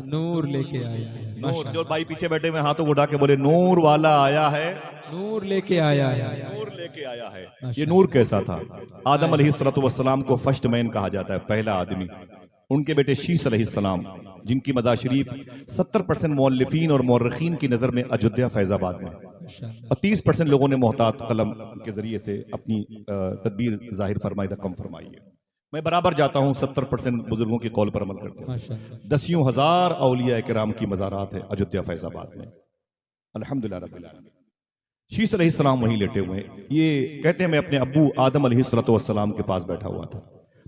नूर लेके आया है। नूर। जो भाई पीछे बैठे हुए हाथों को उठा के बोले नूर वाला आया है, नूर लेके आया है। नूर लेके आया है। ये नूर कैसा था? आदम अलैहिस्सलातु वस्सलाम को फर्स्ट मैन कहा जाता है, पहला आदमी। उनके बेटे शीस अलैहिस्सलाम, जिनकी मदा शरीफ 70% मौल्लिफीन और मौर्रिखीन की नज़र में अयोध्या फैजाबाद में, और 30% लोगों ने मोहतात कलम के जरिए से अपनी तदबीर जाहिर फरमाई, रकम फरमाई है। मैं बराबर जाता हूँ 70% बुजुर्गों के कौल पर अमल करते हैं। दसियों हजार औलिया किराम की मज़ारात है अयोध्या फैजाबाद में, अल्हम्दुलिल्लाह रब्बिल आलमीन। शीस अलैहिस्सलाम वहीं लेटे हुए हैं। ये कहते हैं मैं अपने अब्बू आदम अलैहिस्सलातु वस्सलाम के पास बैठा हुआ था,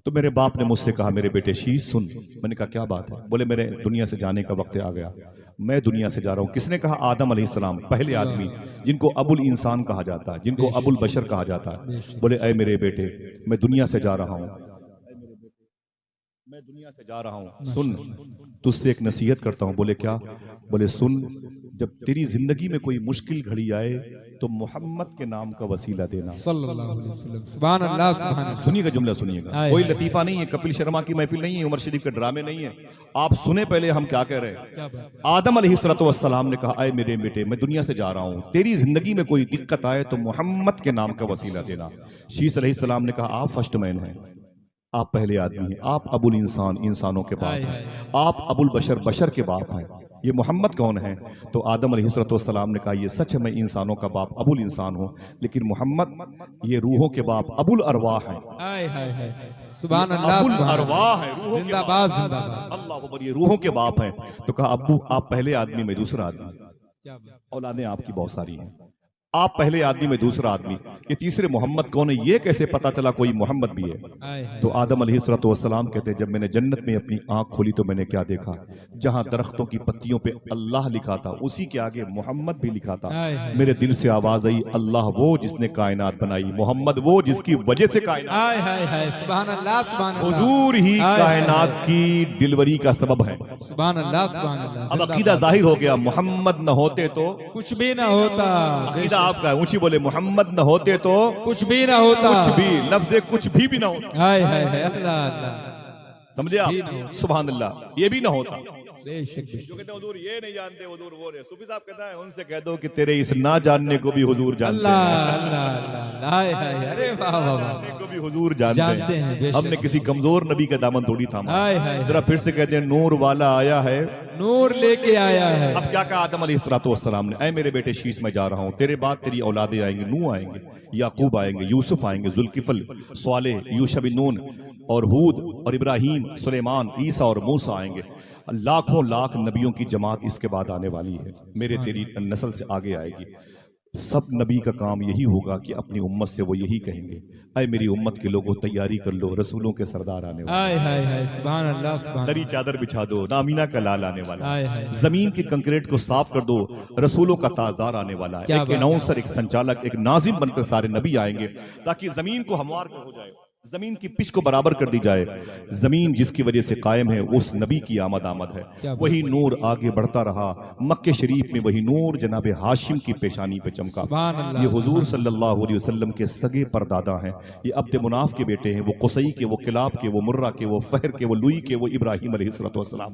तो मेरे बाप ने मुझसे कहा मेरे बेटे शीस सुन। मैंने कहा क्या बात है? बोले मेरे दुनिया से जाने का वक्त आ गया, मैं दुनिया से जा रहा हूँ। किसने कहा? आदम अलैहिस्सलाम, पहले आदमी, जिनको अबुल इंसान कहा जाता है, जिनको अबुल बशर कहा जाता है। बोले ऐ मेरे बेटे, मैं दुनिया से जा रहा हूँ, मैं दुनिया से जा रहा हूँ, सुन तुझसे एक नसीहत करता हूँ। बोले क्या? बोले सुन, जब तेरी जिंदगी में कोई मुश्किल घड़ी आए तो मोहम्मद के नाम का वसीला देना। सल्लल्लाहु अलैहि वसल्लम। सुभान अल्लाह, सुभान अल्लाह। सुनिएगा जुमला, सुनिएगा। कोई लतीफा नहीं है, कपिल शर्मा की महफिल नहीं है, उमर शरीफ के ड्रामे नहीं है। आप सुने पहले हम क्या कह रहे हैं। आदम अलैहिस्सलातु वस्सलाम ने कहा ऐ मेरे बेटे, मैं दुनिया से जा रहा हूँ, तेरी जिंदगी में कोई दिक्कत आए तो मोहम्मद के नाम का वसीला देना। शीस अलैहिस्सलाम ने कहा आप फर्स्ट मैन हैं, आप पहले आदमी हैं, आप अबुल इंसान, इंसानों के बाप हैं, आप अबुल बशर, बशर के बाप हैं। ये मोहम्मद कौन है? तो आदम अलैहिस्सलाम ने कहा ये सच है, मैं इंसानों का बाप अबुल इंसान हूँ, लेकिन मोहम्मद ये रूहों के बाप अबुल अरवाह हैं। सुभान अल्लाह, अबुल सुभान अरवाह है, रूहों के जिंदाबाद, बाप। जिंदाबाद। अल्लाह अकबर, ये रूहों के बाप हैं। तो कहा अब्बू आप पहले आदमी, मैं दूसरा आदमी, औलादें आपकी बहुत सारी हैं, आप पहले आदमी में दूसरा आदमी, ये तीसरे मोहम्मद कौन है? ये कैसे पता चला कोई मोहम्मद भी है? तो आदम अलैहिस्सलातु वस्सलाम कहते हैं जब मैंने जन्नत में अपनी आंख खोली तो मैंने क्या देखा? जहां दरख्तों की पत्तियों पे अल्लाह लिखा था, उसी के आगे मोहम्मद भी लिखा था। मेरे दिल से आवाज आई अल्लाह वो जिसने कायनात बनाई, मोहम्मद वो जिसकी वजह से कायनात। सुभान अल्लाह, सुभान अल्लाह। हुजूर ही कायनात की डिलीवरी का सबब है। सुभान अल्लाह, सुभान अल्लाह। अब अकीदा जाहिर हो गया, मोहम्मद न होते तो कुछ भी ना होता। अकीदा आपका है, ऊंची बोले मोहम्मद न होते तो कुछ भी ना होता। कुछ भी, लफ्ज़ कुछ भी ना होता। हाय हाय हाय, अल्लाह अल्लाह। समझे आप? सुभान अल्लाह, ये भी ना होता। बेशक जो कहते हैं हुजूर ये नहीं जानते, हुजूर वो नहीं। सूफी साहब कहता है उनसे कह दो कि तेरे इस ना जानने को भी हुजूर जानते हैं। अल्लाह अल्लाह अल्लाह, हाय हाय, अरे वाह वाह वाह, को भी हुजूर जानते हैं। बेशक। हमने किसी कमजोर नबी का दामन थोड़ी थामा। हाय हाय, जरा फिर से कहते हैं नूर वाला आया है, नूर लेके आया है। अब क्या कहा आदम अलैहिस्सलातु वस्सलाम ने? ऐ मेरे बेटे शीस, मैं जा रहा हूँ, तेरे बाद तेरी औलादें आएंगी, नूह आएंगे, याकूब आएंगे, यूसुफ आएंगे, जुल्किफल, स्वालेह, यूशा बिन नून और हूद और इब्राहिम, सुलेमान, ईसा और मूसा आएंगे। लाखों लाख नबियों की जमात इसके बाद आने वाली है, मेरे तेरी नस्ल से आगे आएगी। सब नबी का काम यही होगा कि अपनी उम्मत से वो यही कहेंगे ऐ मेरी उम्मत के लोगों तैयारी कर लो, रसूलों के सरदार आने वाले। हाय हाय हाय, सुभान अल्लाह, सुभान दरी चादर बिछा दो, नामीना का लाल आने वाला हाय है। हाय। जमीन की कंक्रीट को साफ कर दो, रसूलों का ताजदार आने वाला है। क्या एक बात है। अनाउंसर, एक संचालक, एक नाजिम बनकर सारे नबी आएंगे ताकि जमीन को हमवार हो जाए, जमीन की पिच को बराबर कर दी जाए। जमीन जिसकी वजह से कायम है उस नबी की आमद है। वही नूर आगे बढ़ता रहा, मक्के शरीफ में वही नूर जनाब हाशिम की पेशानी पे चमका। ये हुजूर सल्लल्लाहु अलैहि वसल्लम के सगे परदादा हैं। ये अब्द मुनाफ के बेटे हैं, वो कुसई के, वो किलाब के, वो मुर्रा के, वो फहर के, वो लुई के, वो इब्राहिम अलैहिस्सलातु वस्सलाम।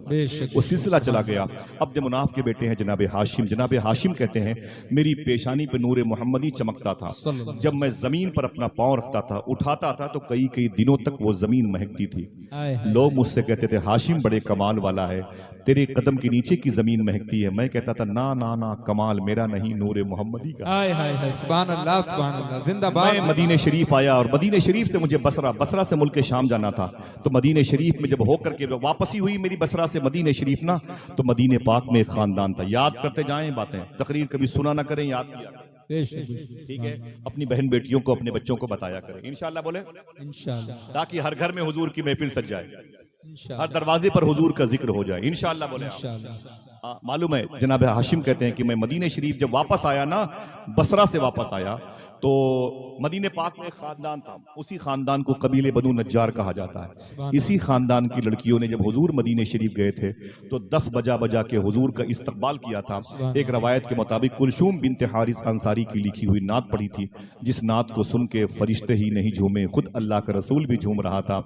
वो सिलसिला चला गया। अब्द मुनाफ के बेटे हैं जनाब हाशिम। जनाब हाशिम कहते हैं मेरी पेशानी पे नूर मोहम्मदी चमकता था, जब मैं जमीन पर अपना पांव रखता था, उठाता था तो कई दिनों तक वो जमीन महकती थी। लोग मुझसे कहते थे हाशिम बड़े कमाल वाला है, तेरे कदम के नीचे की जमीन महकती है। मैं कहता था ना ना ना, कमाल मेरा नहीं, नूर मोहम्मदी का। हाय हाय हाय, सुभान अल्लाह, सुभान अल्लाह, जिंदाबाद। मैं मदीने शरीफ आया और मदीने शरीफ से मुझे बसरा से मुल्क शाम जाना था। तो मदीने शरीफ में जब होकर के वापसी हुई मेरी बसरा से मदीने शरीफ ना, तो मदीने पाक में एक खानदान था। याद करते जाएं बातें, तकरीर कभी सुना ना करें, याद किया। ठीक है, अपनी बहन बेटियों को, अपने बच्चों को बताया करें इंशाअल्लाह। बोले इंशाअल्लाह, ताकि हर घर में हुजूर की महफिल सज जाए, हर दरवाजे पर हुजूर का जिक्र हो जाए इंशाअल्लाह। बोले मालूम है जनाब हाशिम कहते हैं कि मैं मदीने शरीफ जब वापस आया ना, बसरा से वापस आया तो मदीने पाक में एक खानदान था, उसी खानदान को कबीले बनु नज्जार कहा जाता है। इसी खानदान की लड़कियों ने जब हुजूर मदीने शरीफ गए थे तो दफ बजा बजा के हुजूर का इस्तकबाल किया था। एक रवायत के मुताबिक कुलसूम बिनते हारिस अंसारी की लिखी हुई नात पढ़ी थी, जिस नात को सुन के फरिश्ते ही नहीं झूमे, खुद अल्लाह का रसूल भी झूम रहा था।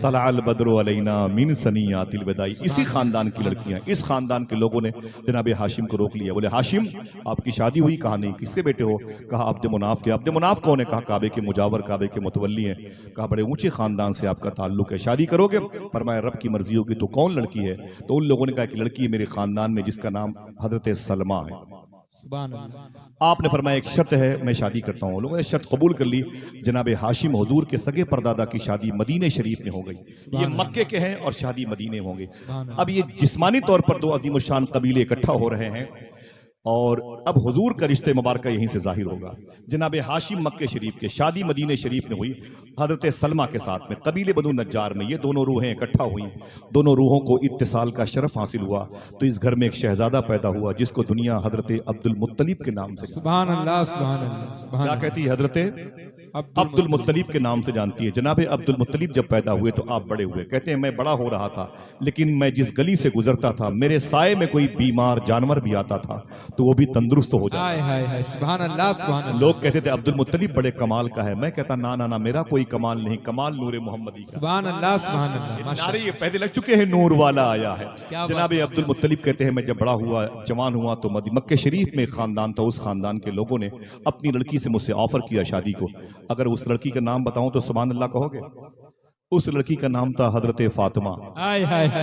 तलाल बद्रो अलैना मिन सनियातिल वदाई। इसी खानदान की लड़कियां, इस खानदान के लोगों ने जनाब हाशिम को रोक लिया। बोले हाशिम आपकी शादी हुई? कहा नहीं। किसके बेटे हो? कहा अब्द मुनाफ के। अब्द मुनाफ कौन है? कहा काबे के मुजावर, काबे के मुतवल्ली हैं। कहा बड़े ऊंचे खानदान से आपका ताल्लुक है, शादी करोगे? फरमाया रब की मर्जी होगी। तो कौन लड़की है? तो उन लोगों ने कहा कि लड़की है मेरे खानदान में जिसका नाम हजरत सलमा है। आपने फरमाया एक शर्त है, मैं शादी करता हूँ। लोगों ने शर्त कबूल कर ली। जनाब हाशिम हुजूर के सगे परदादा की शादी मदीने शरीफ में हो गई। ये मक्के के हैं और शादी मदीने होंगे। अब ये जिस्मानी तौर पर दो अजीम शान कबीले इकट्ठा हो रहे हैं और अब हुजूर का रिश्ते मुबारक यहीं से जाहिर होगा। जनाब हाशिम मक्के शरीफ के, शादी मदीने शरीफ में हुई हजरत सलमा के साथ में, कबीले बनु नज्जार में। ये दोनों रूहें इकट्ठा हुई, दोनों रूहों को इत्तिसाल का शरफ हासिल हुआ। तो इस घर में एक शहजादा पैदा हुआ जिसको दुनिया हजरत अब्दुल मुत्तलिब के नाम से, सुभान अल्लाह, सुभान अल्लाह, क्या कहती है? हजरत अब्दुल मुत्तलिब के नाम से जानती है। जनाब अब्दुल मुत्तलिब जब पैदा हुए तो आप बड़े हुए। कहते हैं मैं बड़ा हो रहा था, लेकिन मैं जिस गली से गुजरता था मेरे साए में कोई बीमार जानवर भी आता था तो वो भी तंदुरुस्त हो जाता। सुभान अल्लाह, सुभान अल्लाह। लोग कहते थे अब्दुल मुत्तलिब बड़े कमाल का है। मैं कहता ना ना ना, मेरा कोई कमाल नहीं, कमाल नूर मोहम्मदी का। सुभान अल्लाह, सुभान अल्लाह। नारे ये पहले लग चुके हैं, नूर वाला आया है। जनाब अब्दुल मुत्तलिब कहते हैं मैं जब बड़ा हुआ, जवान हुआ तो मक्के शरीफ में एक खानदान था। उस खानदान के लोगों ने अपनी लड़की से मुझसे ऑफर किया शादी को। अगर उस लड़की का नाम बताऊं तो सुभान अल्लाह कहोगे? उस लड़की का नाम था हजरत फातिमा।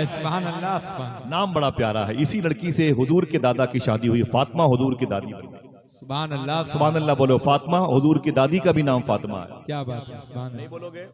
सुभान अल्लाह, सुभान। नाम बड़ा प्यारा है। इसी लड़की से हुजूर के दादा की शादी हुई, फातिमा हुजूर की दादी बनी। सुभान अल्लाह, सुभान अल्लाह बोलो। फातिमा हुजूर की दादी का भी नाम फातिमा है। क्या बात है? सुभान नहीं बोलोगे?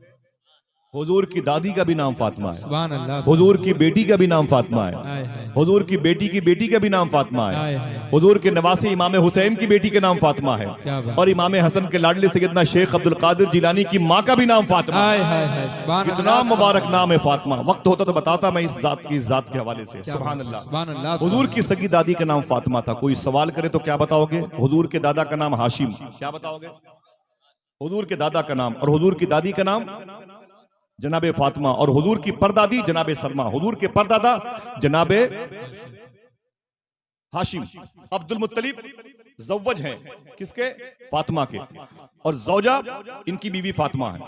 हुजूर की दादी का भी नाम फातिमा है। सुभान अल्लाह। हुजूर की बेटी का भी नाम फातिमा है। हुजूर की बेटी का भी नाम फातिमा है। हुजूर के नवासे इमाम हुसैन की बेटी के नाम फातिमा है। और इमाम हसन के लाडले सैयदना शेख अब्दुल कादिर जिलानी की माँ का भी नाम फातिमा है। कितना मुबारक नाम है फातिमा। वक्त होता तो बताता मैं इस जात की जात के हवाले से। सुभान अल्लाह। हुजूर की सगी दादी का नाम फातिमा था। कोई सवाल करे तो क्या बताओगे? हुजूर के दादा का नाम हाशिम। क्या बताओगे? हुजूर के दादा का नाम। और हुजूर की दादी का नाम जनाबे फातिमा। और हुजूर की परदादी जनाबे सलमा। हुजूर के परदादा जनाबे हाशिम। अब्दुल मुत्तलिब ज़व्वज हैं किसके? फातिमा के। और ज़ौजा इनकी बीवी फातिमा है।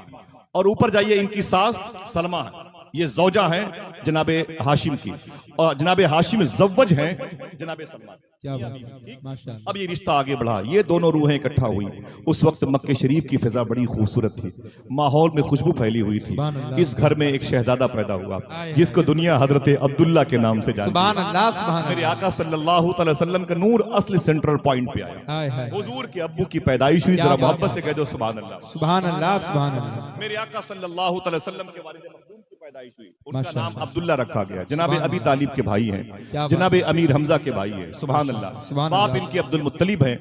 और ऊपर जाइए इनकी सास सलमा है। ये ज़ौजा हैं जनाबे हाशिम की। और जनाबे हाशिम ज़व्वज हैं जनाबे सलमा। क्या बात। अब ये रिश्ता आगे बढ़ा, ये दोनों रूहें इकट्ठा हुई। उस वक्त मक्के शरीफ की फिजा बड़ी खूबसूरत थी, माहौल में खुशबू फैली हुई थी। इस घर में एक शहजादा पैदा हुआ जिसको दुनिया हजरत अब्दुल्ला के नाम से जानती है। सुभान अल्लाह, सुभान अल्लाह। मेरे आका सल्लल्लाहु अलैहि वसल्लम का नूर असली सेंट्रल पॉइंट पे आया। हुजूर के अब्बू की पैदाइश हुई। जरा मोहब्बत से कह दो सुभान अल्लाह। सुभान अल्लाह, सुभान अल्लाह। मेरे आका सल्लल्लाहु अलैहि वसल्लम के वालिद मखदूम की पैदाइश हुई। उनका नाम अब्दुल्ला रखा गया। जनाबे अबी तालिब के भाई हैं, जनाबे अमीर हमजा के भाई हैं। सुभान अल्लाह। बाप इनके अब्दुल मुत्तलिब हैं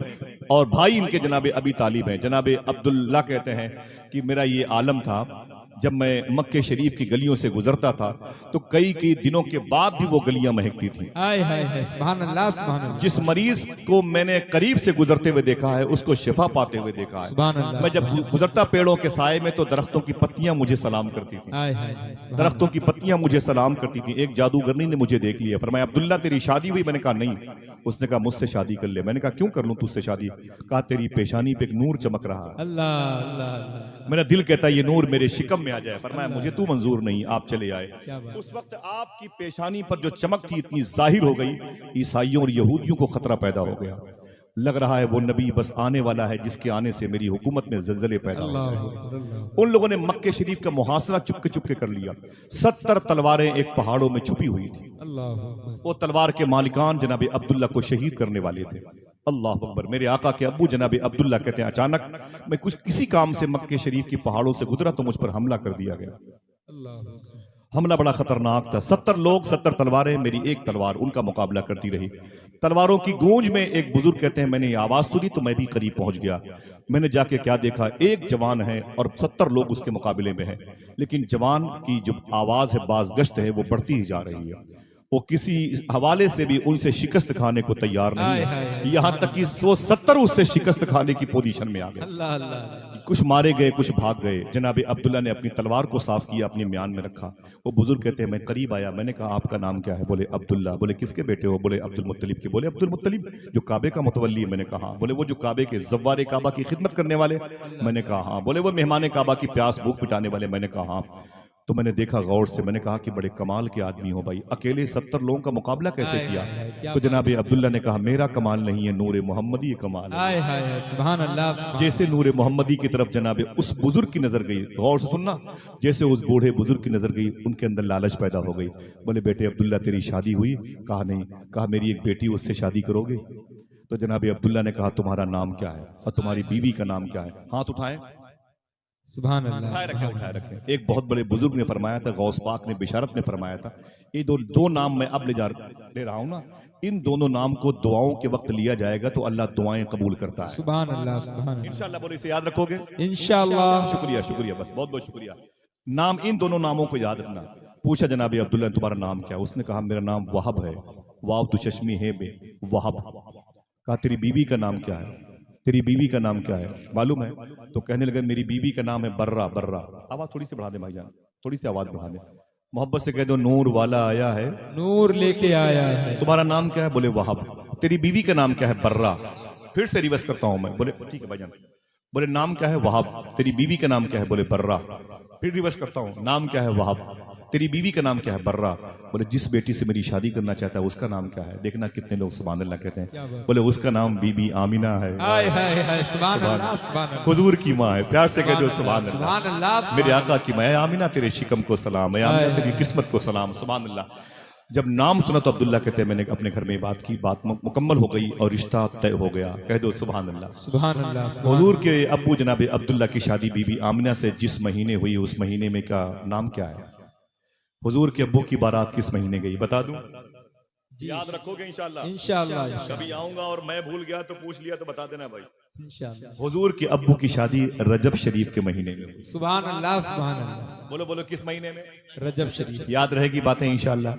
और भाई इनके जनाबे अबी तालिब हैं। जनाबे अब्दुल्ला कहते हैं कि मेरा ये आलम था, जब मैं मक्के शरीफ की गलियों से गुजरता था तो कई दिनों के बाद भी वो गलियां महकती थी। सुभान अल्लाह, सुभान अल्लाह। जिस मरीज को मैंने करीब से गुजरते हुए देखा है उसको शिफा पाते हुए देखा है। सुभान अल्लाह। मैं जब गुजरता पेड़ों के साए में तो दरख्तों की पत्तियां मुझे सलाम करती थी। दरख्तों की पत्तियां मुझे सलाम करती थी। एक जादूगरनी ने मुझे देख लिया, फरमाया अब्दुल्ला तेरी शादी हुई? मैंने कहा नहीं। उसने कहा मुझसे शादी कर ले। मैंने कहा क्यों कर लूं तुझसे शादी? कहा तेरी पेशानी पे एक नूर चमक रहा है। अल्लाह अल्लाह। मेरा दिल कहता है ये नूर मेरे शिकम में आ जाए। फरमाया मुझे तू मंजूर नहीं, आप चले आए। उस वक्त आपकी पेशानी पर जो चमक थी इतनी जाहिर हो गई, ईसाइयों और यहूदियों को खतरा पैदा हो गया। लग रहा है वो नबी बस आने वाला है जिसके आने से मेरी हुकूमत में ज़लज़ले पैदा हो। उन लोगों ने मक्के शरीफ का मुहासरा चुपके चुपके कर लिया। 70 तलवारें एक पहाड़ों में छुपी हुई थी। वो तलवार के मालिकान जनाबे अब्दुल्ला को शहीद करने वाले थे। अल्लाह अकबर। मेरे आका के अब्बू जनाबे अब्दुल्ला कहते हैं अचानक मैं किसी काम से मक्के शरीफ की पहाड़ों से गुजरा तो मुझ पर हमला कर दिया गया। हमला बड़ा खतरनाक था। 70 लोग 70 तलवारें, मेरी एक तलवार उनका मुकाबला करती रही। तलवारों की गूंज में एक बुजुर्ग कहते हैं मैंने ये आवाज सुनी तो मैं भी करीब पहुंच गया। मैंने जाके क्या देखा, एक जवान है और 70 लोग उसके मुकाबले में हैं, लेकिन जवान की जो आवाज है बाज़गश्त है वो बढ़ती ही जा रही है। वो किसी हवाले से भी उनसे शिकस्त खाने को तैयार नहीं हाय, है। हाय, हाय। यहाँ तक कि 170 उससे शिकस्त खाने की पोजीशन में आ गए। अल्लाह अल्लाह। कुछ मारे गए, कुछ भाग गए। जनाब अब्दुल्ला ने अपनी तलवार को साफ किया, अपनी म्यान में रखा। वो बुजुर्ग कहते हैं मैं करीब आया, मैंने कहा आपका नाम क्या है? बोले अब्दुल्ला। बोले किसके बेटे हो? बोले अब्दुल मुत्तलिब के। बोले अब्दुल मुत्तलिब जो काबे का मुतवल्ली है? मैंने कहा। बोले वो जो काबे के ज़व्वारे काबा की खिदमत करने वाले? मैंने कहा हाँ। बोले वो मेहमान काबा की प्यास भूख मिटाने वाले? मैंने कहा हाँ। तो मैंने देखा गौर से, मैंने कहा कि बड़े कमाल के आदमी हो भाई, अकेले 70 लोगों का मुकाबला कैसे हाय, किया? हाय, हाय, क्या तो जनाब अब्दुल्ला ने कहा मेरा कमाल नहीं है, नूर मोहम्मदी कमाल है। हाय हाय हाय, सुभान अल्लाह सुभान जैसे नूर मोहम्मदी की तरफ जनाब उस बुजुर्ग की नजर गई, गौर से सुनना, जैसे उस बूढ़े बुजुर्ग की नजर गई, उनके अंदर लालच पैदा हो गई। बोले बेटे अब्दुल्ला तेरी शादी हुई? कहा नहीं। कहा मेरी एक बेटी, उससे शादी करोगे? तो जनाब अब्दुल्ला ने कहा तुम्हारा नाम क्या है और तुम्हारी बीवी का नाम क्या है? हाथ उठाए, सुभान अल्लाह उठाए रखे, सुभान उठाए रखे। एक बहुत बड़े बुजुर्ग ने फरमाया था, गौस पाक ने बिशारत में फरमाया था, ये दो नाम मैं अब ले रहा हूं ना, इन दोनों नाम को दुआओं के वक्त लिया जाएगा तो अल्लाह दुआएं कबूल करता है। सुभान अल्लाह सुभान अल्लाह। इंशाअल्लाह। बोले इसे याद रखोगे? इंशाअल्लाह। शुक्रिया शुक्रिया, बस बहुत बहुत शुक्रिया। नाम, इन दोनों नामों को याद रखना। पूछा जनाब अब्दुल्ला तुम्हारा नाम क्या? उसने कहा मेरा नाम वहाब है। वाव दो चश्मी है बे, वहाब। कहा तेरी बीवी का नाम क्या है? तेरी बीवी का नाम क्या है मालूम है? तो कहने लगे मेरी बीवी का नाम है बर्रा। बर्रा, आवाज थोड़ी सी बढ़ा दे भाईजान, थोड़ी सी आवाज बढ़ा दे, मोहब्बत से कह दो नूर वाला आया है, नूर लेके आया है। तुम्हारा नाम क्या है? बोले वहाब। तेरी बीवी का नाम क्या है? बर्रा। फिर से रिवर्स करता हूं मैं। बोले ठीक है भाईजान। बोले नाम क्या है? वहाब। तेरी बीवी का नाम क्या है? बोले बर्रा। फिर रिवर्स करता हूं, नाम क्या है? वहाब। तेरी बीवी का नाम क्या है? बर्रा। बोले जिस बेटी से मेरी शादी करना चाहता है उसका नाम क्या है? देखना कितने लोग सुभान अल्लाह कहते हैं। बोले उसका नाम बीबी आमिना है। हाय हाय हाय, सुभान अल्लाह सुभान अल्लाह। हुजूर की माँ है, प्यार से कह दो सुभान सुभान अल्लाह। अल्लाह। मेरे आका की मैं आमिना तेरे शिकम को सलाम, मैं आमिना तेरी किस्मत को सलाम। सुभान अल्लाह। जब नाम सुना तो अब्दुल्ला कहते हैं मैंने अपने घर में बात की, बात मुकम्मल हो गई और रिश्ता तय हो गया। कह दो सुभान अल्लाह। सुभान अल्लाह। हुजूर के अब्बू जनाब अब्दुल्ला की शादी बीबी आमिना से जिस महीने हुई, उस महीने में का नाम क्या है? हुजूर के अब्बू की बारात किस महीने गई बता दूं? याद रखोगे इंशाअल्लाह? इंशाअल्लाह कभी आऊंगा और मैं भूल गया तो पूछ लिया तो बता देना भाई। इंशाअल्लाह। हुजूर के अब्बू की शादी रजब शरीफ के महीने में हुई। सुभान अल्लाह सुभान अल्लाह। बोलो बोलो किस महीने में? रजब शरीफ। याद रहेगी बातें इंशाअल्लाह।